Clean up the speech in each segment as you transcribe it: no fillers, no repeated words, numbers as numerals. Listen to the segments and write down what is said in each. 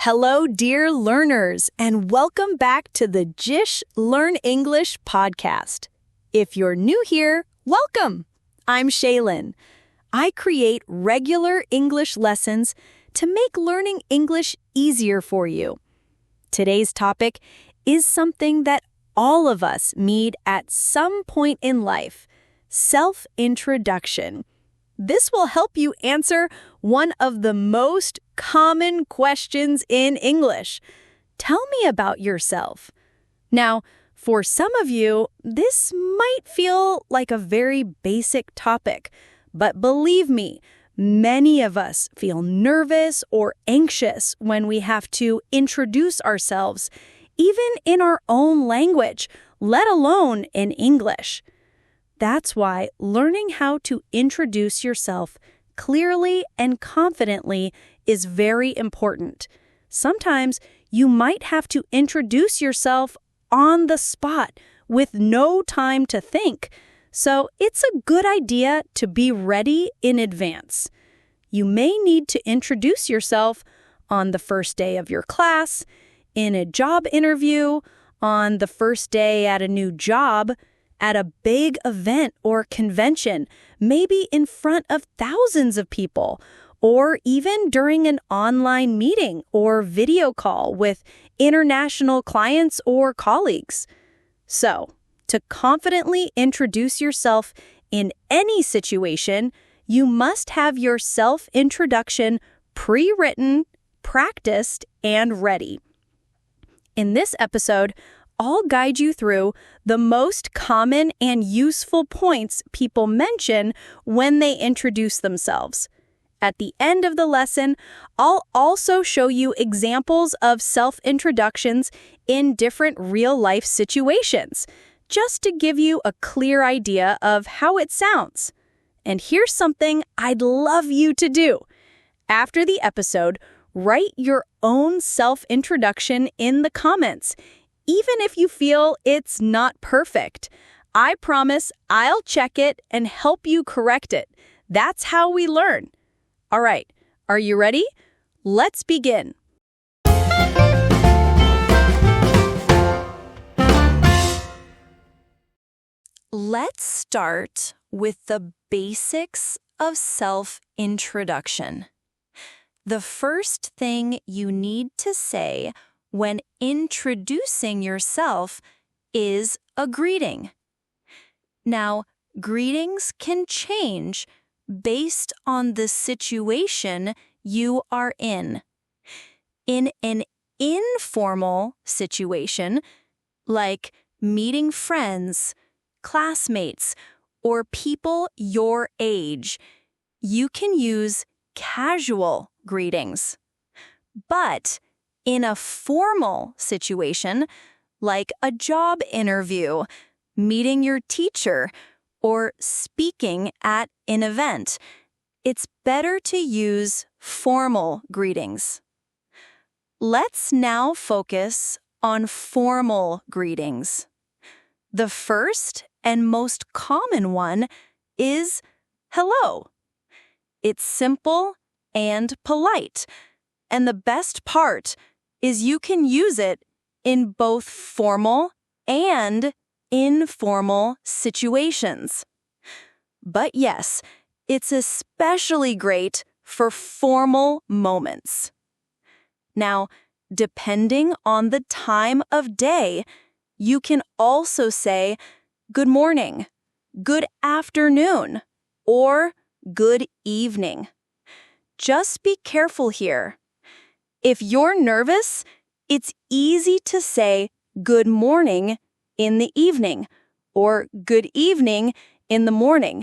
Hello, dear learners, and welcome back to the Jish Learn English podcast. If you're new here, welcome. I'm Shaylin. I create regular English lessons to make learning English easier for you. Today's topic is something that all of us need at some point in life: self-introduction. This will help you answer one of the most common questions in English. Tell me about yourself. Now, for some of you, this might feel like a very basic topic, but believe me, many of us feel nervous or anxious when we have to introduce ourselves, even in our own language, let alone in English. That's why learning how to introduce yourself clearly and confidently is very important. Sometimes you might have to introduce yourself on the spot with no time to think, so it's a good idea to be ready in advance. You may need to introduce yourself on the first day of your class, in a job interview, on the first day at a new job, at a big event or convention, maybe in front of thousands of people, or even during an online meeting or video call with international clients or colleagues. So, to confidently introduce yourself in any situation, you must have your self-introduction pre-written, practiced, and ready. In this episode, I'll guide you through the most common and useful points people mention when they introduce themselves. At the end of the lesson, I'll also show you examples of self-introductions in different real-life situations, just to give you a clear idea of how it sounds. And here's something I'd love you to do. After the episode, write your own self-introduction in the comments, even if you feel it's not perfect. I promise I'll check it and help you correct it. That's how we learn. All right, are you ready? Let's begin. Let's start with the basics of self-introduction. The first thing you need to say when introducing yourself is a greeting. Now, greetings can change based on the situation you are in. In an informal situation, like meeting friends, classmates, or people your age, you can use casual greetings. But in a formal situation, like a job interview, meeting your teacher, or speaking at an event, it's better to use formal greetings. Let's now focus on formal greetings. The first and most common one is hello. It's simple and polite, and the best part is you can use it in both formal and informal situations. But yes, it's especially great for formal moments. Now, depending on the time of day, you can also say good morning, good afternoon, or good evening. Just be careful here. If you're nervous, it's easy to say good morning in the evening or good evening in the morning.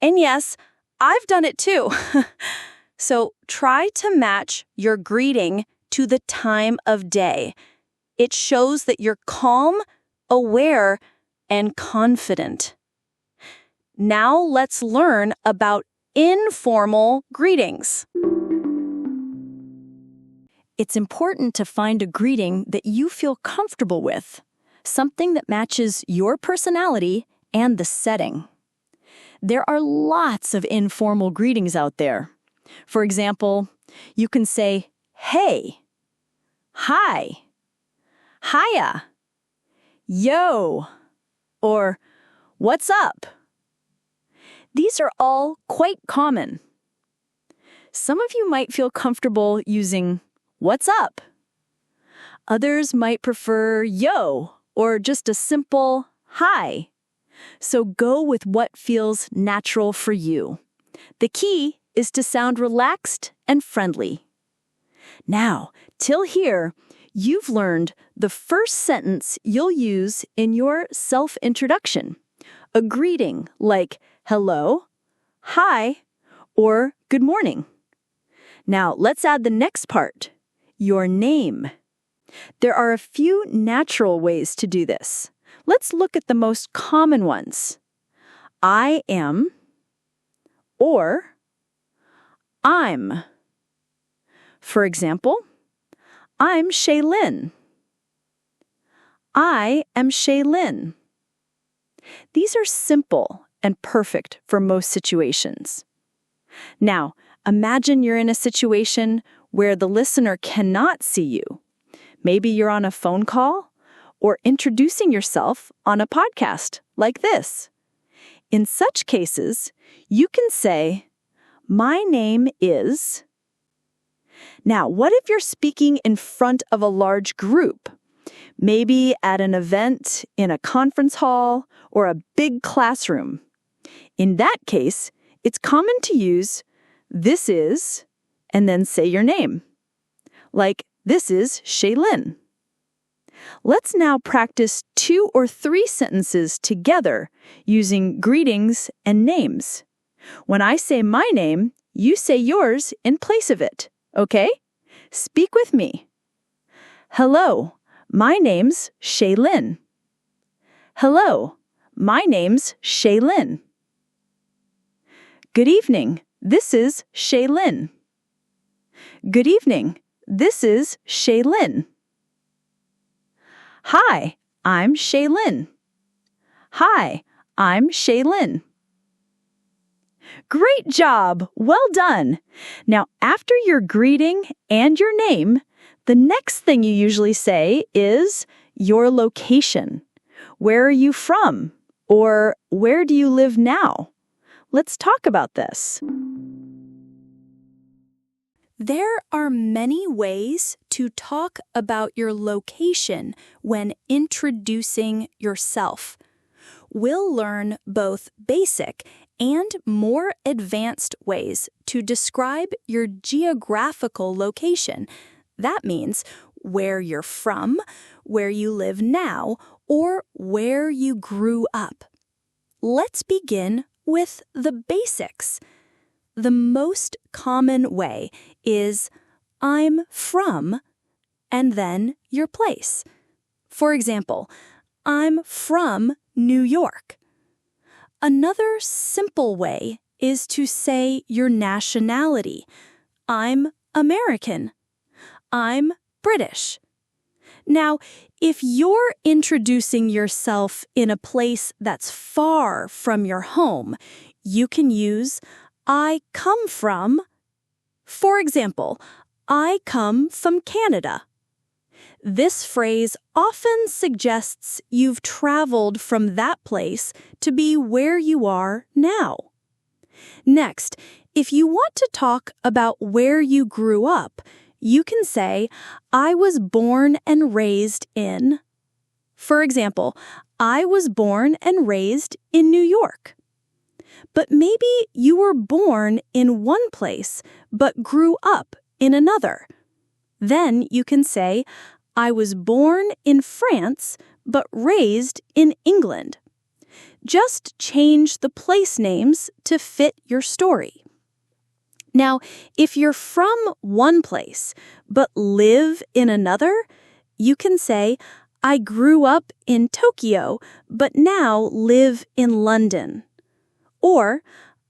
And yes, I've done it too. So try to match your greeting to the time of day. It shows that you're calm, aware, and confident. Now let's learn about informal greetings. It's important to find a greeting that you feel comfortable with, something that matches your personality and the setting. There are lots of informal greetings out there. For example, you can say, hey, hi, hiya, yo, or what's up. These are all quite common. Some of you might feel comfortable using what's up. Others might prefer yo or just a simple hi. So go with what feels natural for you. The key is to sound relaxed and friendly. Now, till here, you've learned the first sentence you'll use in your self-introduction. A greeting like hello, hi, or good morning. Now, let's add the next part, your name. There are a few natural ways to do this. Let's look at the most common ones. I am, or I'm. For example, I'm Shaylin. I am Shaylin. These are simple and perfect for most situations. Now, imagine you're in a situation where the listener cannot see you. Maybe you're on a phone call or introducing yourself on a podcast like this. In such cases, you can say, my name is... Now, what if you're speaking in front of a large group? Maybe at an event, in a conference hall, or a big classroom. In that case, it's common to use this is, and then say your name. Like, this is Shaylin. Let's now practice 2 or 3 sentences together using greetings and names. When I say my name, you say yours in place of it, okay? Speak with me. Hello, my name's Shaylin. Hello, my name's Shaylin. Good evening, this is Shaylin. Good evening, this is Shaylin. Hi, I'm Shaylin. Hi, I'm Shaylin. Great job! Well done! Now, after your greeting and your name, the next thing you usually say is your location. Where are you from? Or where do you live now? Let's talk about this. There are many ways to talk about your location when introducing yourself. We'll learn both basic and more advanced ways to describe your geographical location. That means where you're from, where you live now, or where you grew up. Let's begin with the basics. The most common way is I'm from, and then your place. For example, I'm from New York. Another simple way is to say your nationality. I'm American. I'm British. Now, if you're introducing yourself in a place that's far from your home, you can use I come from. For example, I come from Canada. This phrase often suggests you've traveled from that place to be where you are now. Next, if you want to talk about where you grew up, you can say, I was born and raised in. For example, I was born and raised in New York. But maybe you were born in one place, but grew up in another. Then you can say, I was born in France, but raised in England. Just change the place names to fit your story. Now, if you're from one place, but live in another, you can say, I grew up in Tokyo, but now live in London. Or,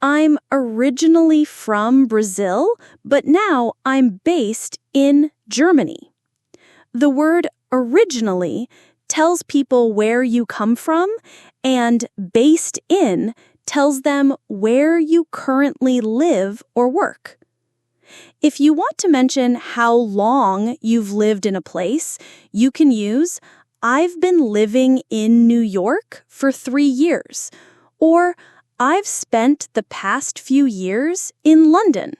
I'm originally from Brazil, but now I'm based in Germany. The word originally tells people where you come from, and based in tells them where you currently live or work. If you want to mention how long you've lived in a place, you can use I've been living in New York for 3 years, or I've spent the past few years in London.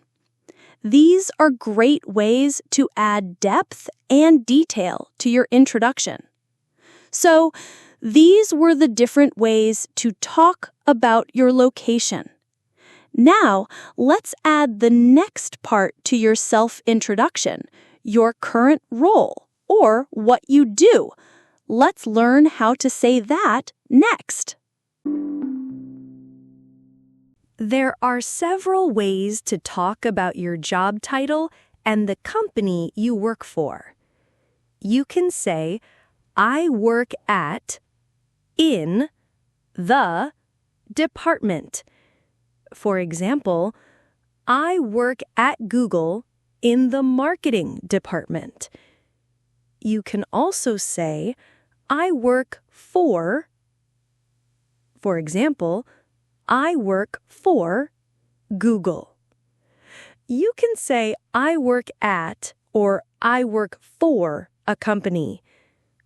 These are great ways to add depth and detail to your introduction. So, these were the different ways to talk about your location. Now, let's add the next part to your self-introduction, your current role, or what you do. Let's learn how to say that next. There are several ways to talk about your job title and the company you work for. You can say, I work at, in, the, department. For example, I work at Google in the marketing department. You can also say, I work for example, I work for Google. You can say, I work at or I work for a company,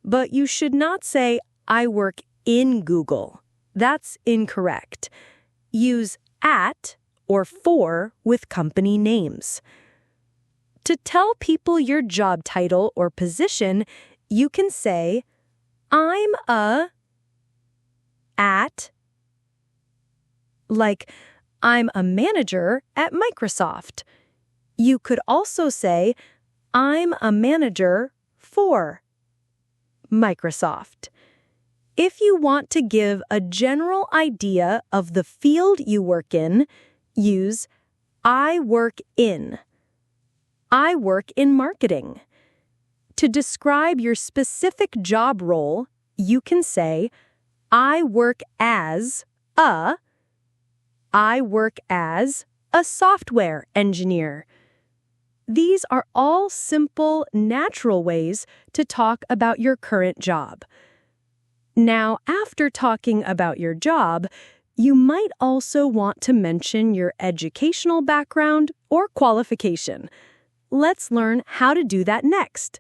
but you should not say, I work in Google. That's incorrect. Use at or for with company names. To tell people your job title or position, you can say, I'm at, like, I'm a manager at Microsoft. You could also say, I'm a manager for Microsoft. If you want to give a general idea of the field you work in, use I work in. I work in marketing. To describe your specific job role, you can say, I work as a software engineer. These are all simple, natural ways to talk about your current job. Now, after talking about your job, you might also want to mention your educational background or qualification. Let's learn how to do that next.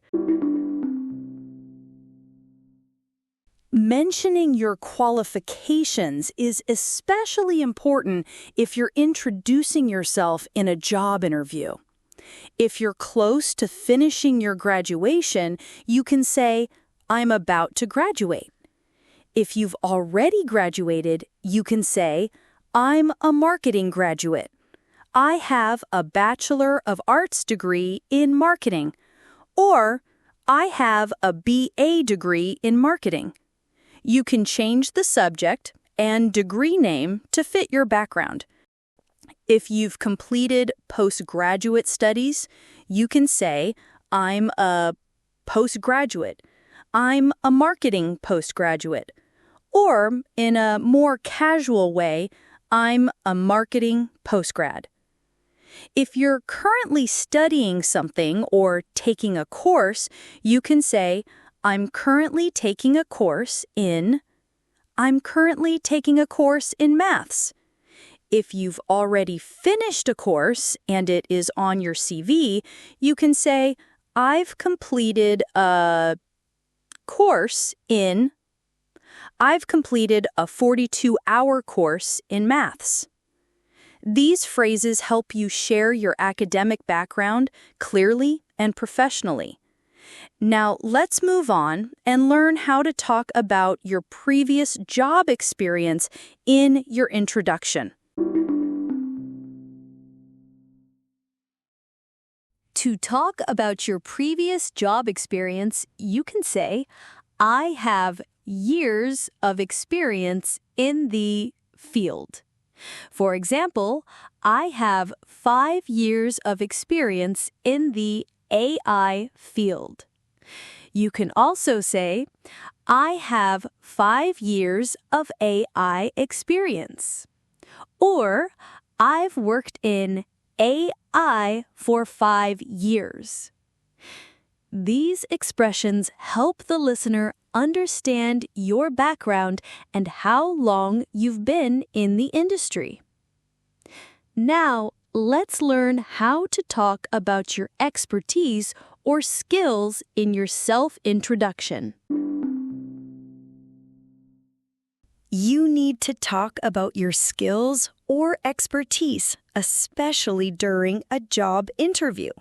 Mentioning your qualifications is especially important if you're introducing yourself in a job interview. If you're close to finishing your graduation, you can say, I'm about to graduate. If you've already graduated, you can say, I'm a marketing graduate. I have a Bachelor of Arts degree in marketing. Or, I have a BA degree in marketing. You can change the subject and degree name to fit your background. If you've completed postgraduate studies, you can say, I'm a postgraduate. I'm a marketing postgraduate. Or, in a more casual way, I'm a marketing postgrad. If you're currently studying something or taking a course, you can say, I'm currently taking a course in maths. If you've already finished a course and it is on your CV, you can say, I've completed a 42-hour course in maths. These phrases help you share your academic background clearly and professionally. Now, let's move on and learn how to talk about your previous job experience in your introduction. To talk about your previous job experience, you can say, I have years of experience in the field. For example, I have 5 years of experience in the AI field. You can also say, I have 5 years of AI experience. Or, I've worked in AI for 5 years. These expressions help the listener understand your background and how long you've been in the industry. Now, let's learn how to talk about your expertise or skills in your self-introduction. You need to talk about your skills or expertise, especially during a job interview.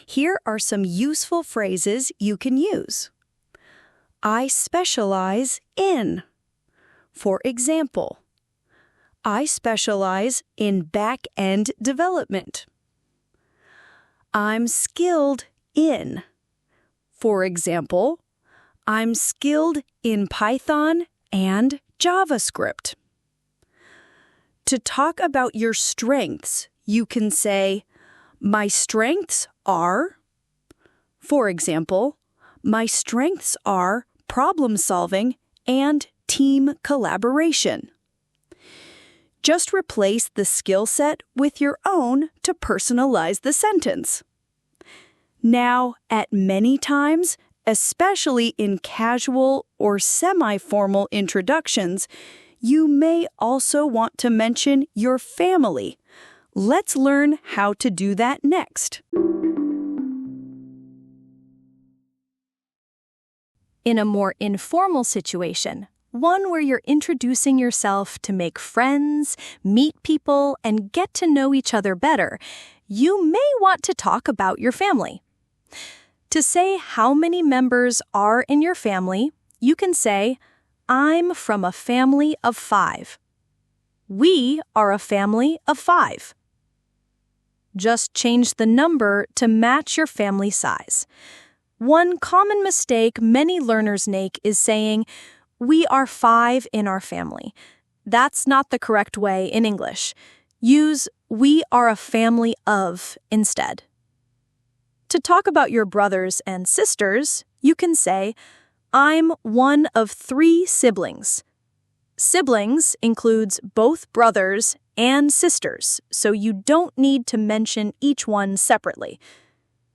Here are some useful phrases you can use. I specialize in. For example, I specialize in back-end development. I'm skilled in. For example, I'm skilled in Python and JavaScript. To talk about your strengths, you can say, my strengths are. For example, my strengths are problem solving and team collaboration. Just replace the skill set with your own to personalize the sentence. Now, at many times, especially in casual or semi-formal introductions, you may also want to mention your family. Let's learn how to do that next. In a more informal situation, one where you're introducing yourself to make friends, meet people, and get to know each other better, you may want to talk about your family. To say how many members are in your family, you can say, I'm from a family of 5. We are a family of 5. Just change the number to match your family size. One common mistake many learners make is saying, we are 5 in our family. That's not the correct way in English. Use we are a family of instead. To talk about your brothers and sisters, you can say, I'm one of 3 siblings. Siblings includes both brothers and sisters, so you don't need to mention each one separately.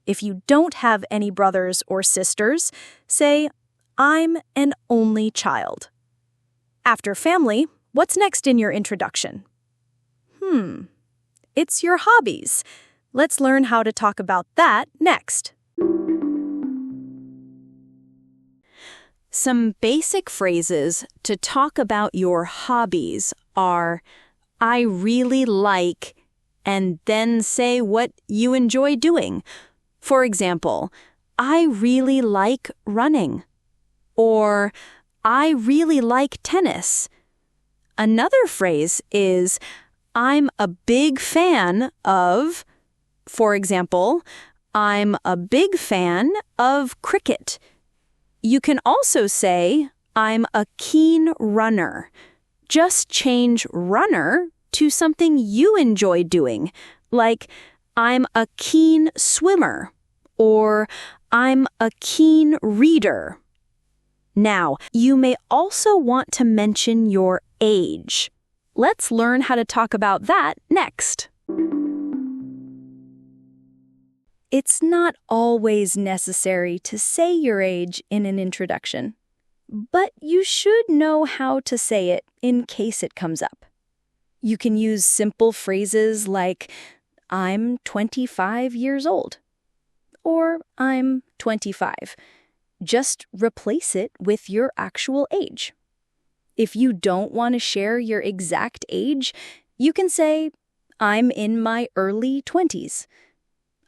If you don't have any brothers or sisters, say, I'm an only child. After family, what's next in your introduction? It's your hobbies. Let's learn how to talk about that next. Some basic phrases to talk about your hobbies are, I really like, and then say what you enjoy doing. For example, I really like running. Or, I really like tennis. Another phrase is, I'm a big fan of. For example, I'm a big fan of cricket. You can also say, I'm a keen runner. Just change runner to something you enjoy doing, like I'm a keen swimmer or I'm a keen reader. Now, you may also want to mention your age. Let's learn how to talk about that next. It's not always necessary to say your age in an introduction, but you should know how to say it in case it comes up. You can use simple phrases like, I'm 25 years old, or I'm 25. Just replace it with your actual age. If you don't want to share your exact age, you can say, I'm in my early 20s.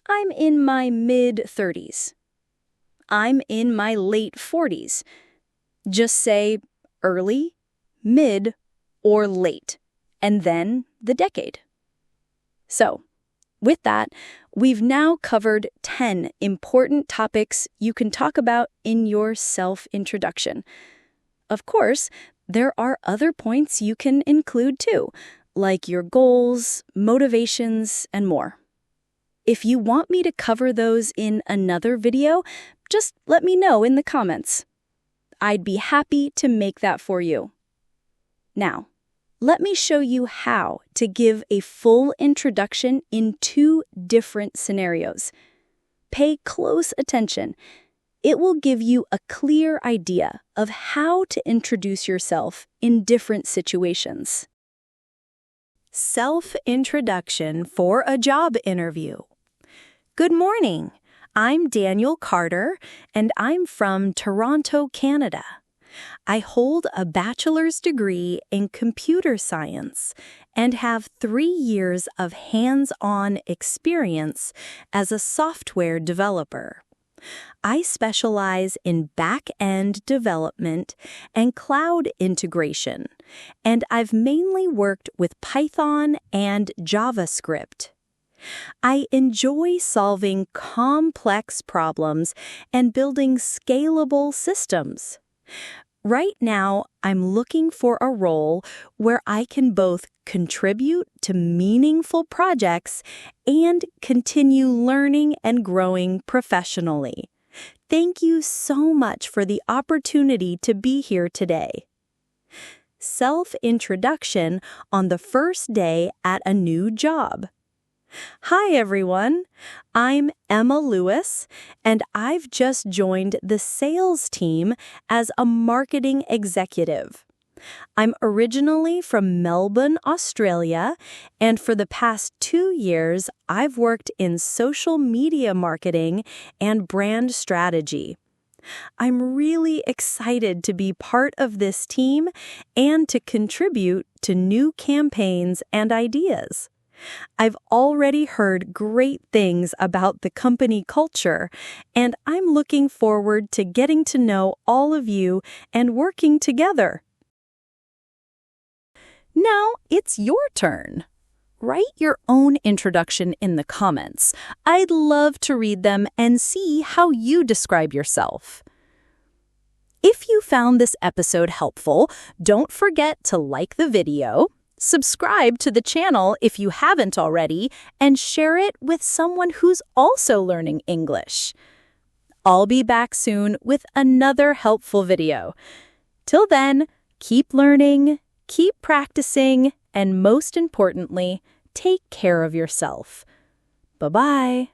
I'm in my mid-30s. I'm in my late 40s. Just say early, mid, or late, and then the decade. So, with that, we've now covered 10 important topics you can talk about in your self-introduction. Of course, there are other points you can include too, like your goals, motivations, and more. If you want me to cover those in another video, just let me know in the comments. I'd be happy to make that for you. Now, let me show you how to give a full introduction in 2 different scenarios. Pay close attention. It will give you a clear idea of how to introduce yourself in different situations. Self-introduction for a job interview. Good morning. I'm Daniel Carter, and I'm from Toronto, Canada. I hold a bachelor's degree in computer science and have 3 years of hands-on experience as a software developer. I specialize in back-end development and cloud integration, and I've mainly worked with Python and JavaScript. I enjoy solving complex problems and building scalable systems. Right now, I'm looking for a role where I can both contribute to meaningful projects and continue learning and growing professionally. Thank you so much for the opportunity to be here today. Self-introduction on the first day at a new job. Hi, everyone. I'm Emma Lewis, and I've just joined the sales team as a marketing executive. I'm originally from Melbourne, Australia, and for the past 2 years, I've worked in social media marketing and brand strategy. I'm really excited to be part of this team and to contribute to new campaigns and ideas. I've already heard great things about the company culture, and I'm looking forward to getting to know all of you and working together. Now it's your turn. Write your own introduction in the comments. I'd love to read them and see how you describe yourself. If you found this episode helpful, don't forget to like the video, subscribe to the channel if you haven't already, and share it with someone who's also learning English. I'll be back soon with another helpful video. Till then, keep learning, keep practicing, and most importantly, take care of yourself. Bye-bye.